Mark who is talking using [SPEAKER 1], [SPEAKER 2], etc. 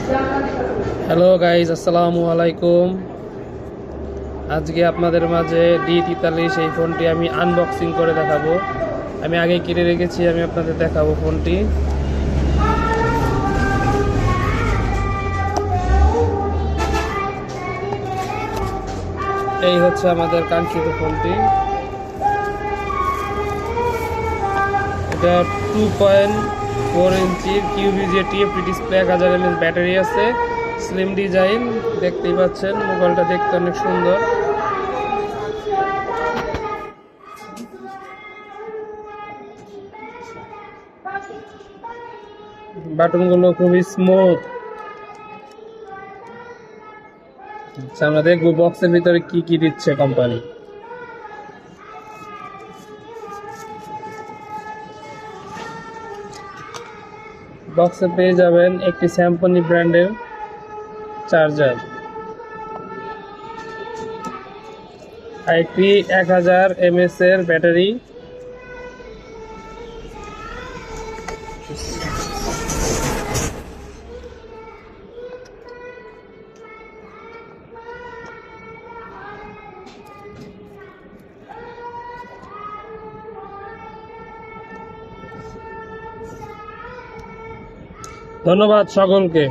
[SPEAKER 1] Hello guys, আসসালামু আলাইকুম। আজকে আপনাদের মাঝে D43 এই ফোনটি আমি আনবক্সিং করে দেখাবো। আমি আগে কিনে রেখেছি, আমি আপনাদের দেখাবো ফোনটি। এই হচ্ছে আমাদের কাঙ্ক্ষিত ফোনটি। এটা 2.4 ইঞ্চির QVGA TFT display, 1000 mAh battery আছে, স্লিম ডিজাইন। দেখতেই পাচ্ছেন, মোবাইলটা দেখতে অনেক সুন্দর। বাটনগুলো খুবই স্মুথ। আমরা দেখবো বক্সের ভিতরে কি কি দিচ্ছে কোম্পানি। বক্সে পেয়ে যাবেন একটি স্যামসং ব্র্যান্ডের চার্জার, একটি 1000 mAh এর ব্যাটারি, ধন্যবাদ সকলকে।